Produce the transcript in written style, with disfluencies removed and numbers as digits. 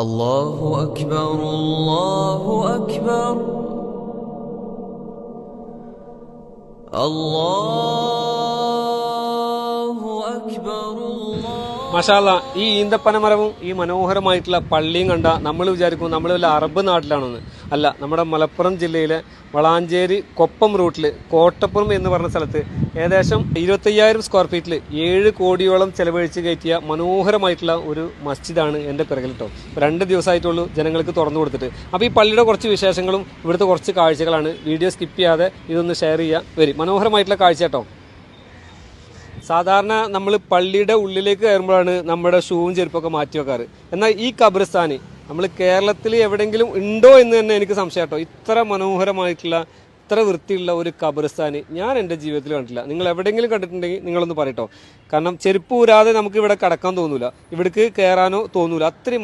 الله أكبر الله أكبر الله أكبر മാഷാഅല്ലാ, ഈ ഈന്തപ്പനമരവും ഈ മനോഹരമായിട്ടുള്ള പള്ളിയും കണ്ട നമ്മൾ വിചാരിക്കും നമ്മൾ വല്ല അറബ് നാട്ടിലാണെന്ന്. അല്ല, നമ്മുടെ മലപ്പുറം ജില്ലയിലെ വളാഞ്ചേരി കൊപ്പം റൂട്ടിൽ കോട്ടപ്പുറം എന്ന് പറഞ്ഞ സ്ഥലത്ത് ഏകദേശം 25,000 സ്ക്വയർ ഫീറ്റിൽ 7 കോടിയോളം ചെലവഴിച്ച് കയറ്റിയ മനോഹരമായിട്ടുള്ള ഒരു മസ്ജിദാണ് എൻ്റെ പിറകിൽ കേട്ടോ. 2 ദിവസമായിട്ടുള്ളൂ ജനങ്ങൾക്ക് തുറന്നു കൊടുത്തിട്ട്. അപ്പോൾ ഈ പള്ളിയുടെ കുറച്ച് വിശേഷങ്ങളും ഇവിടുത്തെ കുറച്ച് കാഴ്ചകളാണ്. വീഡിയോ സ്കിപ്പ് ചെയ്യാതെ ഇതൊന്ന് ഷെയർ ചെയ്യുക. വരും മനോഹരമായിട്ടുള്ള കാഴ്ച കേട്ടോ. സാധാരണ നമ്മൾ പള്ളിയുടെ ഉള്ളിലേക്ക് കയറുമ്പോഴാണ് നമ്മുടെ ഷൂവും ചെരുപ്പൊക്കെ മാറ്റി വെക്കാറ്. എന്നാൽ ഈ ഖബർസ്ഥാന് നമ്മൾ കേരളത്തിൽ എവിടെയെങ്കിലും ഉണ്ടോ എന്ന് തന്നെ എനിക്ക് സംശയം കേട്ടോ. ഇത്ര മനോഹരമായിട്ടുള്ള, ഇത്ര വൃത്തിയുള്ള ഒരു ഖബർസ്ഥാന് ഞാൻ എൻ്റെ ജീവിതത്തിൽ കണ്ടിട്ടില്ല. നിങ്ങൾ എവിടെയെങ്കിലും കണ്ടിട്ടുണ്ടെങ്കിൽ നിങ്ങളൊന്ന് പറയട്ടോ. കാരണം ചെരുപ്പ് ഊരാതെ നമുക്ക് ഇവിടെ കടക്കാൻ തോന്നൂല, ഇവിടേക്ക് കയറാനോ തോന്നൂല. അത്രയും